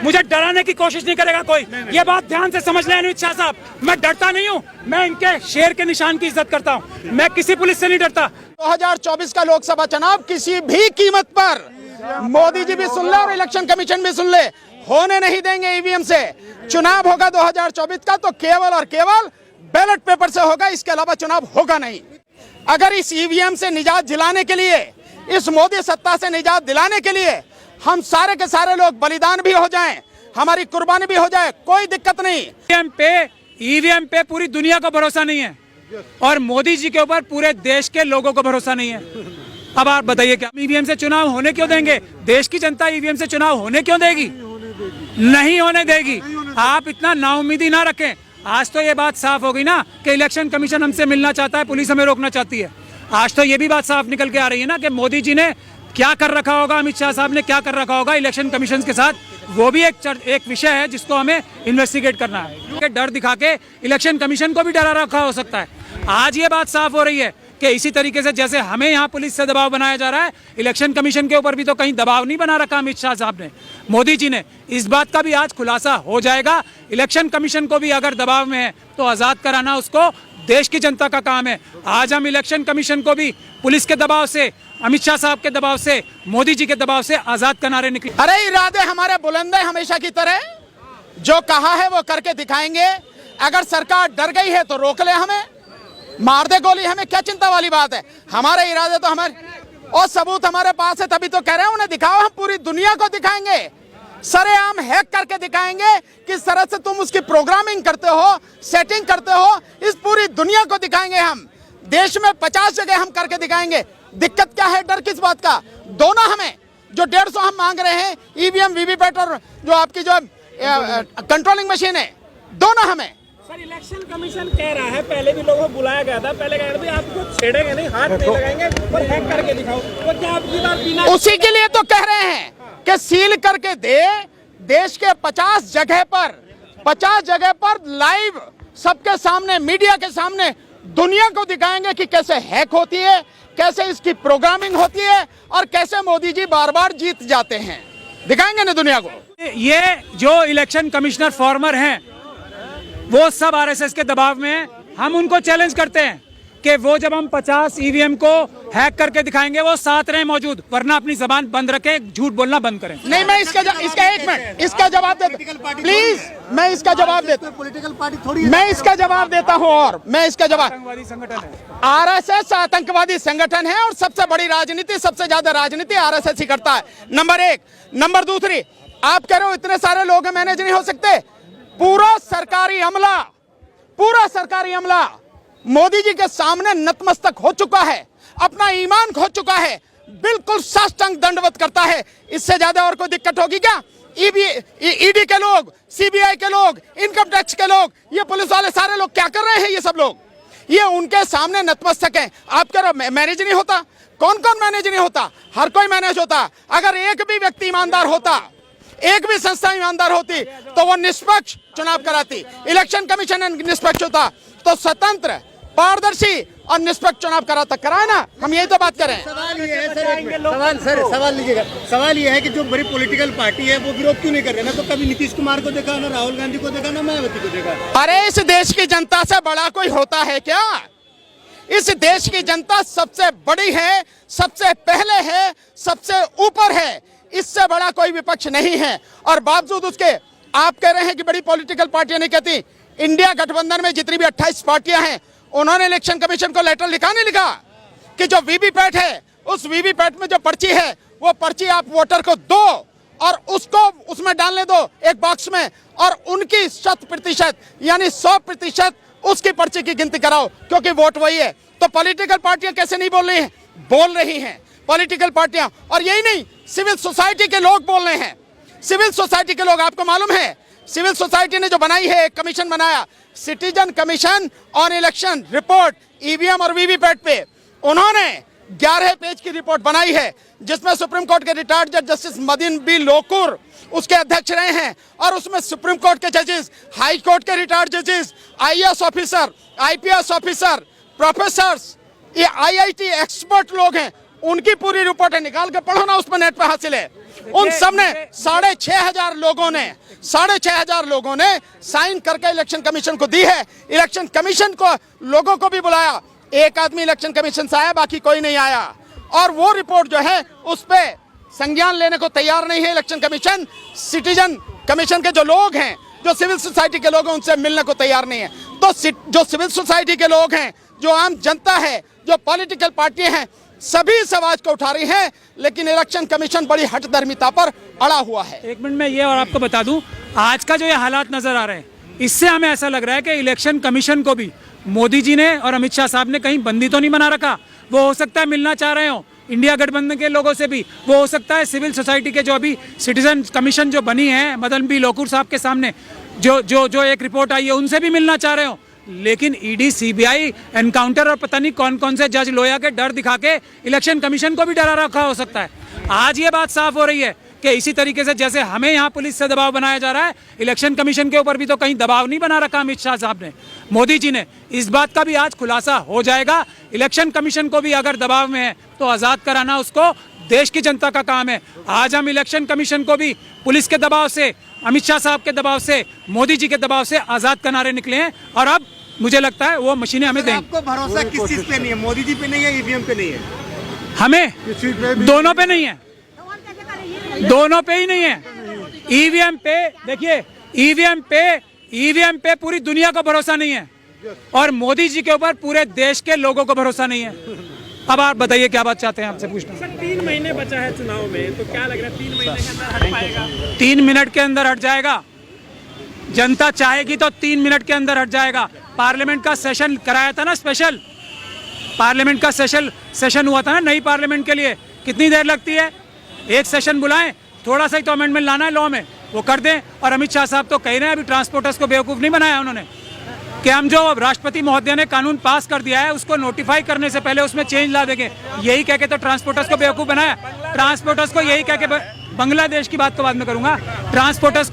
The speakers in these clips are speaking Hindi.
मुझे डराने की कोशिश नहीं करेगा कोई। ये बात ध्यान से समझ लें अमित शाह साहब, मैं डरता नहीं हूँ, मैं इनके शेर के निशान की इज्जत करता हूँ, मैं किसी पुलिस से नहीं डरता। 2024 का लोकसभा चुनाव किसी भी कीमत पर, मोदी जी भी सुन ले और इलेक्शन कमीशन भी सुन ले, होने नहीं देंगे ईवीएम से। चुनाव होगा 2024 का तो केवल और केवल बैलेट पेपर से होगा, इसके अलावा चुनाव होगा नहीं। अगर इस ईवीएम से निजात दिलाने के लिए, इस मोदी सत्ता से निजात दिलाने के लिए हम सारे के सारे लोग बलिदान भी हो जाएं, हमारी कुर्बानी भी हो जाए, कोई दिक्कत नहीं। ईवीएम पे पूरी दुनिया को भरोसा नहीं है और मोदी जी के ऊपर पूरे देश के लोगों को भरोसा नहीं है। अब आप बताइए क्या ईवीएम से चुनाव होने क्यों देंगे? देश की जनता ईवीएम से चुनाव होने क्यों देगी? नहीं होने देगी। आप इतना नाउम्मीदी ना रखें। आज तो ये बात साफ हो गई ना कि इलेक्शन कमीशन हमसे मिलना चाहता है, पुलिस हमें रोकना चाहती है। आज तो ये भी बात साफ निकल के आ रही है ना कि मोदी जी ने क्या कर रखा होगा, अमित शाह साहब ने क्या कर रखा होगा इलेक्शन कमीशन के साथ, वो भी एक विषय है जिसको हमें इन्वेस्टिगेट करना है। डर दिखा के इलेक्शन कमीशन को भी डरा रखा हो सकता है। आज ये बात साफ हो रही है कि इसी तरीके से जैसे हमें यहाँ पुलिस से दबाव बनाया जा रहा है, इलेक्शन कमीशन के ऊपर भी तो कहीं दबाव नहीं बना रखा अमित शाह साहब ने, मोदी जी ने। इस बात का भी आज खुलासा हो जाएगा। इलेक्शन कमीशन को भी अगर दबाव में है तो आजाद कराना उसको देश की जनता का काम है। आज हम इलेक्शन कमीशन को भी पुलिस के दबाव से, अमित शाह साहब के दबाव से, मोदी जी के दबाव से आजाद किनारे निकले। अरे इरादे हमारे बुलंद है हमेशा की तरह, जो कहा है वो करके दिखाएंगे। अगर सरकार डर गई है तो रोक ले, हमें मार दे गोली, हमें क्या चिंता वाली बात है। हमारे इरादे तो हमारे और सबूत हमारे पास है, तभी तो कह रहे हैं उन्हें दिखाओ, हम पूरी दुनिया को दिखाएंगे, सरेआम हैक करके दिखाएंगे किस तरह से तुम उसकी प्रोग्रामिंग करते हो, सेटिंग करते हो, इस पूरी दुनिया को दिखाएंगे हम। देश में 50 जगह हम करके दिखाएंगे। दिक्कत क्या है, डर किस बात का? दोनों हमें, जो 150 हम मांग रहे हैं ईवीएम वीवीपैट और जो आपकी जो कंट्रोलिंग मशीन है, दोनों हमें। सर इलेक्शन कमीशन कह रहा है, पहले भी लोगों को बुलाया गया था, पहले कह रहे थे आपको छेड़ेंगे नहीं, हाथ नहीं लगाएंगे और हैक करके दिखाओ, तो क्या आपकी बात बिना उसी के लिए तो कह रहे हैं कि सील करके दे। देश के 50 जगह पर लाइव सबके सामने, मीडिया के सामने दुनिया को दिखाएंगे कि कैसे हैक होती है, कैसे इसकी प्रोग्रामिंग होती है और कैसे मोदी जी बार बार जीत जाते हैं। दिखाएंगे ना दुनिया को। ये जो इलेक्शन कमिश्नर फॉर्मर हैं वो सब आरएसएस के दबाव में हैं। हम उनको चैलेंज करते हैं कि वो जब हम 50 ईवीएम को हैक करके दिखाएंगे वो साथ रहे मौजूद, वरना अपनी जबान बंद रखें, झूठ बोलना बंद करें। नहीं, मैं इसका एक मिनट इसका जवाब देता, प्लीज मैं इसका जवाब देता, पॉलिटिकल पार्टी थोड़ी, मैं इसका जवाब देता हूँ और मैं इसका जवाब, आतंकवादी संगठन है, आरएसएस आतंकवादी संगठन है और सबसे बड़ी राजनीति, सबसे ज्यादा राजनीति आरएसएस ही करता है, नंबर एक। नंबर दूसरी, आप कह रहे हो इतने सारे लोग मैनेज नहीं हो सकते। पूरा सरकारी अमला मोदी जी के सामने नतमस्तक हो चुका है, अपना ईमान खो चुका है, बिल्कुल साष्टांग दंडवत करता है। इससे ज्यादा और कोई दिक्कत होगी क्या? ईडी के लोग, सीबीआई के लोग, इनकम टैक्स के लोग, ये पुलिस वाले सारे लोग क्या कर रहे हैं? ये सब लोग ये उनके सामने नतमस्तक हैं। आप कह रहे हो मैनेज नहीं होता? कौन कौन मैनेज नहीं होता? हर कोई मैनेज होता। अगर एक भी व्यक्ति ईमानदार होता, एक भी संस्था ईमानदार होती तो वो निष्पक्ष चुनाव कराती। इलेक्शन कमीशन निष्पक्ष होता तो स्वतंत्र, पारदर्शी और निष्पक्ष चुनाव कराता, कराए ना। हम यही तो बात कर रहे हैं। सवाल ये है सवाल लीजिएगा। सवाल ये है कि जो बड़ी पॉलिटिकल पार्टी है वो विरोध क्यों नहीं कर रहे? ना तो कभी नीतीश कुमार को देखा, ना राहुल गांधी को देखा, ना मायावती को देखा। अरे इस देश की जनता से बड़ा कोई होता है क्या? इस देश की जनता सबसे बड़ी है, सबसे पहले है, सबसे ऊपर है। इससे बड़ा कोई विपक्ष नहीं है। और बावजूद उसके आप कह रहे हैं कि बड़ी पॉलिटिकल पार्टियां नहीं कहती। इंडिया गठबंधन में जितनी भी 28 पार्टियां हैं उन्होंने इलेक्शन कमीशन को लेटर लिखा, नहीं लिखा कि जो वीवीपैट है उस वीवीपैट में जो पर्ची है वो पर्ची आप वोटर को दो और उसको उसमें डालने दो एक बॉक्स में, और उनकी 100% यानी 100% उसकी पर्ची की गिनती कराओ, क्योंकि वोट वही है। तो पॉलिटिकल पार्टियां कैसे नहीं बोल रही हैं? बोल रही हैं पॉलिटिकल पार्टियां। और यही नहीं, सिविल सोसाइटी के लोग बोल रहे हैं। सिविल सोसाइटी के लोग, आपको मालूम है सिविल सोसाइटी ने जो बनाई है, एक कमीशन बनाया, citizen commission on election report EVM और वीवीपैट पे, उन्होंने 11 पेज की रिपोर्ट बनाई है जिसमें सुप्रीम कोर्ट के रिटायर्ड जज जस्टिस मदीन बी लोकुर उसके अध्यक्ष रहे हैं। और उसमें सुप्रीम कोर्ट के जजेस, हाई कोर्ट के रिटायर्ड जजेस, IAS officer, IPS officer, professors, ये आईआईटी एक्सपर्ट लोग हैं, उनकी पूरी रिपोर्टें निकाल के पढ़ो ना, उस पर नेट पे हासिल है। उन सब ने 6,500 लोगों ने साइन करके इलेक्शन कमीशन को दी है। इलेक्शन कमीशन को लोगों को भी बुलाया, एक आदमी इलेक्शन कमीशन से आया, बाकी कोई नहीं आया। और वो रिपोर्ट जो है उस पे संज्ञान लेने को तैयार नहीं है इलेक्शन कमीशन। सिटीजन कमीशन के जो लोग हैं, जो सिविल सोसाइटी के लोग हैं, उनसे मिलने को तैयार नहीं है। तो जो सिविल सोसाइटी के लोग हैं, जो आम जनता है, जो पॉलिटिकल पार्टी हैं, सभी इस आवाज को उठा रही हैं, लेकिन इलेक्शन कमीशन बड़ी हठधर्मिता पर अड़ा हुआ है। एक मिनट में ये और आपको बता दूं, आज का जो ये हालात नजर आ रहे हैं, इससे हमें ऐसा लग रहा है कि इलेक्शन कमीशन को भी मोदी जी ने और अमित शाह साहब ने कहीं बंदी तो नहीं बना रखा। वो हो सकता है मिलना चाह रहे हो इंडिया गठबंधन के लोगों से भी, वो हो सकता है सिविल सोसाइटी के जो अभी सिटीजन कमीशन जो बनी है मदन बी लोकुर साहब के सामने जो एक रिपोर्ट आई है, उनसे भी मिलना चाह रहे हो। लेकिन ईडी, सीबीआई, एनकाउंटर और पता नहीं कौन कौन से जज लोया के डर दिखा के इलेक्शन कमीशन को भी डरा रखा हो सकता है। आज ये बात साफ हो रही है कि इसी तरीके से जैसे हमें यहाँ पुलिस से दबाव बनाया जा रहा है, इलेक्शन कमीशन के ऊपर भी तो कहीं दबाव नहीं बना रखा अमित शाह साहब ने, मोदी जी ने। इस बात का भी आज खुलासा हो जाएगा। इलेक्शन कमीशन को भी अगर दबाव में है तो आज़ाद कराना उसको देश की जनता का काम है। आज हम इलेक्शन कमीशन को भी पुलिस के दबाव से, अमित शाह साहब के दबाव से, मोदी जी के दबाव से आज़ाद कराने निकले हैं। और अब मुझे लगता है वो मशीनें हमें देंगी। आपको भरोसा किस चीज पे नहीं है? मोदी जी पे नहीं है, ईवीएम पे नहीं है? हमें दोनों पे नहीं है, दोनों पे ही नहीं है। ईवीएम पे देखिए, ईवीएम पे पूरी दुनिया को भरोसा नहीं है और मोदी जी के ऊपर पूरे देश के लोगों को भरोसा नहीं है। अब आप बताइए क्या बात चाहते हैं, आपसे पूछना। सर 3 महीने बचा है चुनाव में, तो क्या लग रहा है 3 महीने के अंदर हट पाएगा? 3 मिनट के अंदर हट जाएगा। जनता चाहेगी तो 3 मिनट के अंदर हट जाएगा। पार्लियामेंट का सेशन कराया था ना, स्पेशल पार्लियामेंट का सेशन हुआ था ना नई पार्लियामेंट के लिए। कितनी देर लगती है? एक सेशन बुलाएं, थोड़ा सा ही तो अमेंडमेंट लाना है लॉ में, वो कर दें। और अमित शाह साहब तो कह रहे हैं, अभी ट्रांसपोर्टर्स को बेवकूफ़ नहीं बनाया उन्होंने, कि हम जो राष्ट्रपति महोदय ने कानून पास कर दिया है उसको नोटिफाई करने से पहले उसमें चेंज ला देंगे। यही कह के तो ट्रांसपोर्टर्स को बेवकूफ़ बनाया। ट्रांसपोर्टर्स को यही कह के, बांग्लादेश की बात तो बाद में करूंगा, ट्रांसपोर्टर्स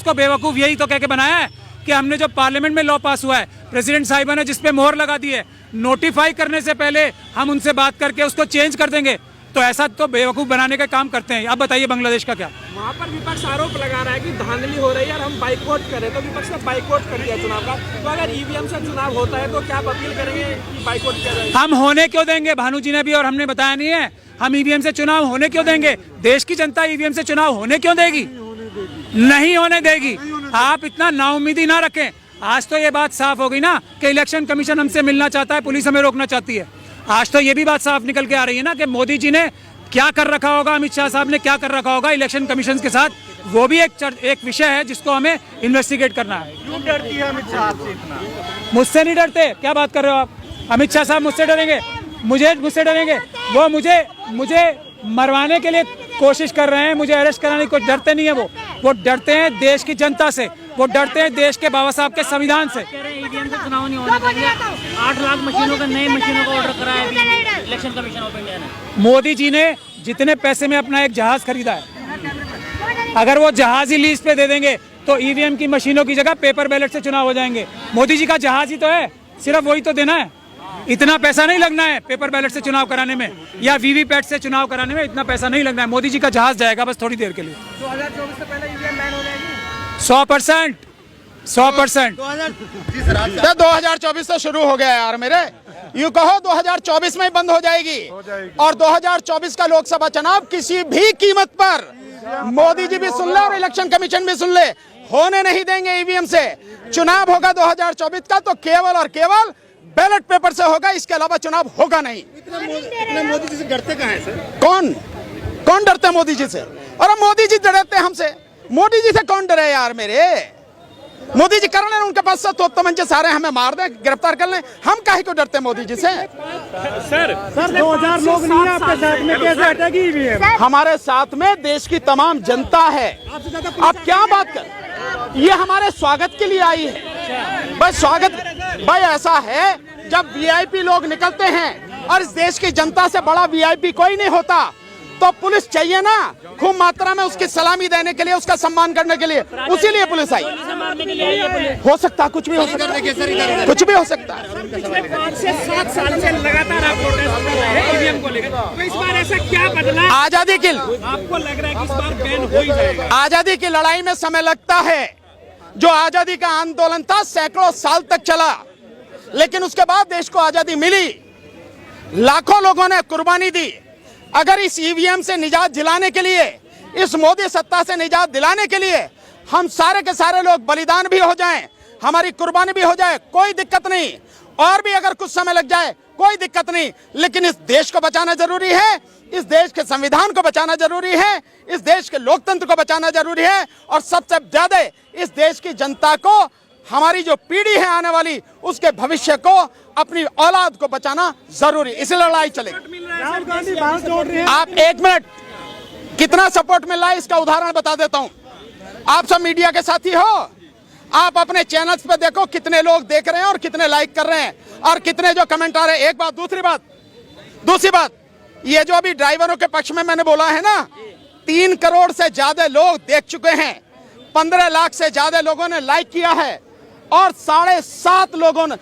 को बेवकूफ़ यही तो कह के बनाया है कि हमने जो पार्लियामेंट में लॉ पास हुआ है, प्रेसिडेंट साहिबा ने जिसपे मोहर लगा दी है, नोटिफाई करने से पहले हम उनसे बात करके उसको चेंज कर देंगे। तो ऐसा तो बेवकूफ़ बनाने का काम करते हैं। अब बताइए बांग्लादेश का क्या? वहाँ पर विपक्ष आरोप लगा रहा है कि धांधली हो रही है और हम बाइकआउट करें, तो विपक्ष ने बाइकआउट कर दिया चुनाव का। तो अगर ईवीएम से चुनाव होता है तो क्या आप अपील करेंगे कि बाइकआउट किया जाए? हम होने क्यों देंगे? भानु जी ने भी और हमने बताया नहीं है, हम ईवीएम से चुनाव होने क्यों देंगे? देश की जनता ईवीएम से चुनाव होने क्यों देगी? नहीं होने देगी। आप इतना नाउम्मीदी ना रखें। आज तो ये बात साफ हो गई ना कि इलेक्शन कमीशन हमसे मिलना चाहता है, पुलिस हमें रोकना चाहती है। आज तो ये भी बात साफ निकल के आ रही है ना कि मोदी जी ने क्या कर रखा होगा, अमित शाह साहब ने क्या कर रखा होगा इलेक्शन कमीशन के साथ। वो भी एक विषय है जिसको हमें इन्वेस्टिगेट करना है। क्यों डरती है अमित शाह आपसे इतना? मुझसे नहीं डरते, क्या बात कर रहे हो आप? अमित शाह साहब मुझसे डरेंगे? मुझसे डरेंगे? वो मुझे मरवाने के लिए कोशिश कर रहे हैं, मुझे अरेस्ट कराने की। डरते नहीं है वो डरते हैं देश की जनता से, वो डरते हैं देश के बाबा साहब के संविधान से। ईवीएम से चुनाव नहीं होने देंगे। 8 लाख मशीनों का, नई मशीनों का ऑर्डर कराया है इलेक्शन कमीशन ऑफ इंडिया ने। मोदी जी ने जितने पैसे में अपना एक जहाज खरीदा है, अगर वो जहाज ही लीज पे दे देंगे तो ईवीएम की मशीनों की जगह पेपर बैलेट से चुनाव हो जाएंगे। मोदी जी का जहाज ही तो है, सिर्फ वही तो देना है। इतना पैसा नहीं लगना है पेपर बैलेट से चुनाव कराने में या वीवीपैट से चुनाव कराने में, इतना पैसा नहीं लगना है। मोदी जी का जहाज जाएगा बस थोड़ी देर के लिए। 2024 से पहले ईवीएम बैन हो जाएगी? 100%। 2024 से शुरू हो गया यार मेरे, यूं कहो 2024 में ही बंद हो जाएगी। और 2024 का लोकसभा चुनाव किसी भी कीमत पर, मोदी जी भी सुन ले और इलेक्शन कमीशन भी सुन ले, होने नहीं देंगे ईवीएम से। चुनाव होगा 2024 का तो केवल और केवल बैलेट पेपर से होगा, इसके अलावा चुनाव होगा नहीं। इतना मोदी जी से डरते कहाँ हैं सर? कौन डरते हैं मोदी जी से? और मोदी जी डरते हैं हमसे? मोदी जी से कौन डरे यार मेरे? मोदी जी कर लें, उनके पास से तो तमंचे सारे, हमें मार दें, गिरफ्तार कर लें, हम काहे को डरते हैं मोदी जी से? सर 2000 लोग नहीं है आपके साथ में, कैसे हटेगी ईवीएम? हमारे साथ में देश की तमाम जनता है। आप क्या बात कर, ये हमारे स्वागत के लिए आई है भाई। स्वागत भाई ऐसा है, जब वीआईपी लोग निकलते हैं और इस देश की जनता से बड़ा वीआईपी कोई नहीं होता, तो पुलिस चाहिए ना खूब मात्रा में उसकी सलामी देने के लिए, उसका सम्मान करने के लिए, उसी लिए पुलिस आई। करने के लिए आई है पुलिस। हो सकता है, कुछ भी हो सकता है, कुछ भी हो सकता है। पिछले 5 से 7 साल से लगातार आप प्रोटेस्ट कर रहे हैं ईवीएम को लेकर, तो इस बार ऐसा क्या बदला आजादी की आपको लग रहा है कि इस बार बैन हो ही जाएगा? आजादी की लड़ाई में समय लगता है। जो आजादी का आंदोलन था सैकड़ों साल तक चला, लेकिन उसके बाद देश को आजादी मिली, लाखों लोगों ने कुर्बानी दी। अगर इस ईवीएम से निजात दिलाने के लिए, इस मोदी सत्ता से निजात दिलाने के लिए हम सारे के सारे लोग बलिदान भी हो जाएं, हमारी कुर्बानी भी हो जाए, कोई दिक्कत नहीं। और भी अगर कुछ समय लग जाए कोई दिक्कत नहीं, लेकिन इस देश को बचाना जरूरी है, इस देश के संविधान को बचाना जरूरी है, इस देश के लोकतंत्र को बचाना जरूरी है, और सबसे ज्यादा इस देश की जनता को, हमारी जो पीढ़ी है आने वाली, उसके भविष्य को, अपनी औलाद को बचाना जरूरी। इस लड़ाई चलेगी। राहुल गांधी बात जोड़ रहे हैं। आप एक मिनट, कितना सपोर्ट मिल रहा है इसका उदाहरण बता देता हूं। आप सब मीडिया के साथी हो, आप अपने चैनल्स पे देखो कितने लोग देख रहे हैं और कितने लाइक कर रहे हैं और कितने जो कमेंट आ रहे हैं। एक बात, दूसरी बात, ये जो अभी ड्राइवरों के पक्ष में मैंने बोला है ना, 3 करोड़ से ज्यादा लोग देख चुके हैं, 15 लाख से ज्यादा लोगों ने लाइक किया है, और 7.5 लोगों ने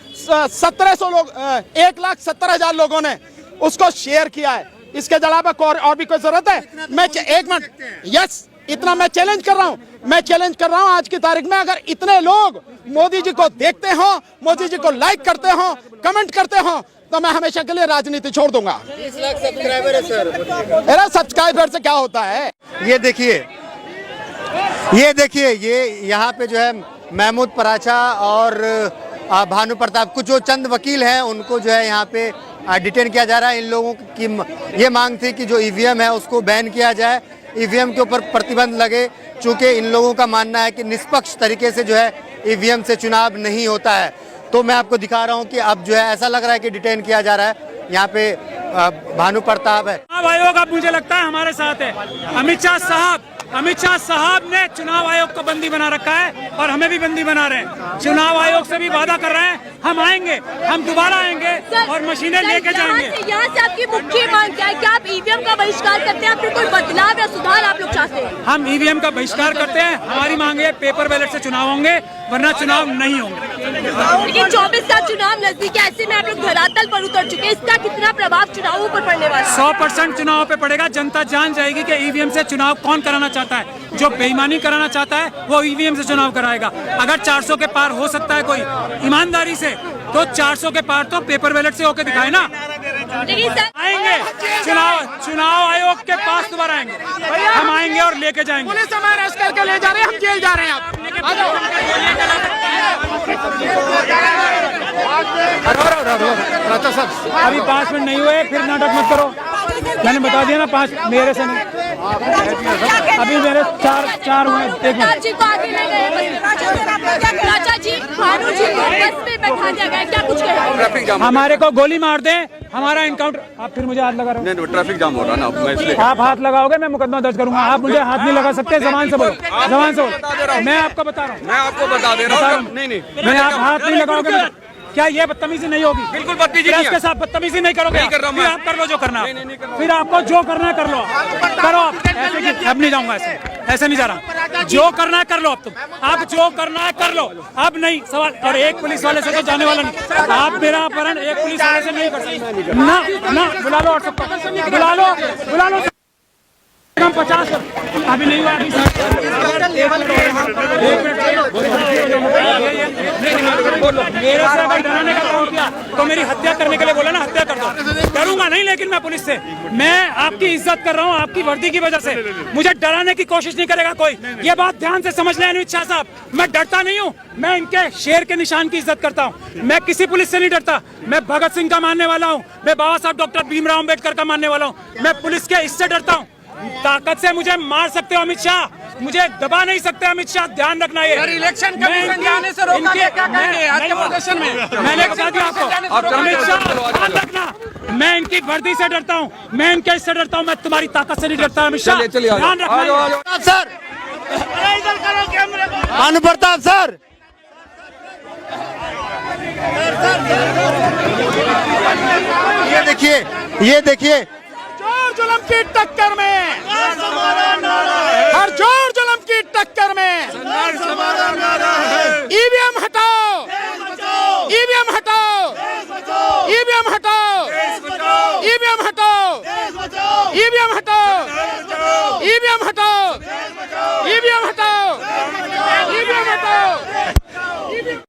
1700 लोग 1,70,000 लोगों ने उसको शेयर किया है। इसके अलावा और भी कोई जरूरत है? मैं एक मिनट, यस, इतना मैं चैलेंज कर रहा हूं आज की तारीख में, अगर इतने लोग मोदी जी को देखते हो, मोदी जी को लाइक करते हो, कमेंट करते हो, तो मैं हमेशा के लिए राजनीति छोड़ दूंगा। 30 लाख सब्सक्राइबर है सर। मेरा सब्सक्राइबर से क्या होता है? ये देखिए, ये यहाँ पे जो है महमूद पराचा और भानु प्रताप, कुछ जो चंद वकील हैं, उनको जो है यहाँ पे डिटेन किया जा रहा है। इन लोगों की ये मांग थी कि जो ईवीएम है उसको बैन किया जाए, ईवीएम के ऊपर प्रतिबंध लगे, चूंकि इन लोगों का मानना है कि निष्पक्ष तरीके से जो है ईवीएम से चुनाव नहीं होता है। तो मैं आपको दिखा रहा हूं कि अब जो है ऐसा लग रहा है कि डिटेन किया जा रहा है। यहाँ पे भानु प्रताप है। चुनाव आयोग अब मुझे लगता है हमारे साथ है। अमित शाह साहब ने चुनाव आयोग को बंदी बना रखा है और हमें भी बंदी बना रहे हैं। चुनाव आयोग से भी वादा कर रहे हैं, हम आएंगे, हम दोबारा आएंगे और मशीनें लेके जाएंगे। यहाँ से आपकी मुख्य मांग क्या है? कि आप ईवीएम का बहिष्कार करते हैं, फिर कोई बदलाव या सुधार आप लोग चाहते हैं? हम ईवीएम का बहिष्कार करते हैं। हमारी मांग है पेपर बैलेट से चुनाव होंगे, वरना चुनाव नहीं होंगे। लेकिन 24 का चुनाव नजदीक है, ऐसे में आप लोग धरातल पर उतर चुके हैं, इसका कितना प्रभाव चुनावों पर पड़ने वाला है? 100% चुनाव पे पड़ेगा। जनता जान जाएगी कि ईवीएम से चुनाव कौन कराना चाहता है। जो बेईमानी कराना चाहता है वो ईवीएम से चुनाव कराएगा। अगर 400 के पार हो सकता है कोई ईमानदारी से, तो 400 के पार तो पेपर बैलेट से होके दिखाए ना। लेकिन सर आएंगे, चुनाव आयोग के पास दोबारा आएंगे, हम आएंगे और लेके जाएंगे। पुलिस हमें अरेस्ट करके ले जा रहे हैं, हम जेल जा रहे हैं। अभी 5 मिनट नहीं हुए, फिर नाटक मत करो। मैंने बता दिया ना, 5 मेरे से नहीं, अभी मेरे 4 हुए। एक मिनट, जी को आगे ले गए, राजा जी, भानु जी को बस में बैठा दिया गया, क्या कुछ कहेंगे? हमारे को गोली मार दे, हमारा इनकाउंटर। आप फिर मुझे हाथ लगा रहे हो। नहीं, ट्रैफिक जाम हो रहा है ना, मैं इसलिए। आप हाथ लगाओगे मैं मुकदमा दर्ज करूंगा। आप मुझे हाथ नहीं लगा सकते, जबान से बोलो, जबान से बोलो। मैं आपको बता रहा हूँ, मैं आपको बता दे रहा हूँ। नहीं, मैं आप हाथ नहीं लगाओगे। क्या ये बदतमीजी नहीं होगी? बिल्कुल बदतमीजी प्रेस नहीं के है। साथ बदतमीजी नहीं करोगे? नहीं कर रहा हूं फिर मैं। आप कर लो जो करना, नहीं कर रहा फिर आपको जो करना है कर लो, करो आप। अब नहीं जाऊंगा, ऐसे नहीं जा रहा। जो करना है कर लो, अब तुम, अब जो करना है कर लो, अब नहीं सवाल। और एक पुलिस वाले से तो जाने वाला नहीं। आप मेरा अपहरण एक पुलिस वाले से नहीं कर सकते ना। बुला लो और सबको बुला लो। हम 50 अभी नहीं हुआ, अभी मेरे से अगर डराने का काम किया तो मेरी हत्या करने के लिए बोला ना, हत्या कर दो। डरूंगा नहीं, लेकिन मैं पुलिस से, मैं आपकी इज्जत कर रहा हूँ आपकी वर्दी की वजह से। मुझे डराने की कोशिश नहीं करेगा कोई। ये बात ध्यान से समझ लें अमित शाह साहब, मैं डरता नहीं हूँ। मैं इनके शेर के निशान की इज्जत करता हूँ। मैं किसी पुलिस से नहीं डरता। मैं भगत सिंह का मानने वाला हूँ, मैं बाबा साहब डॉक्टर भीमराव अम्बेडकर का मानने वाला हूँ। मैं पुलिस के इससे डरता हूँ। ताकत से मुझे मार सकते हो अमित शाह, मुझे दबा नहीं सकते अमित शाह, ध्यान रखना। ये इलेक्शन कमीशन जाने से रोका गया, क्या कहेंगे आज के प्रदर्शन में? मैंने बता दिया आपको अमित शाह, ध्यान रखना। मैं इनकी वर्दी से डरता हूँ, मैं इनके इससे डरता हूँ, मैं तुम्हारी ताकत से नहीं डरता अमित शाह, ध्यान रखना। सर, भानु प्रताप सर, ये देखिए जोर जुल्म की टक्कर में, हर जोर जुल्म की टक्कर में ईवीएम हटाओ, ईवीएम हटाओ, ईवीएम हटाओ, ईवीएम हटाओ, ईवीएम हटाओ, ईवीएम हटाओ, ईवीएम हटाओ,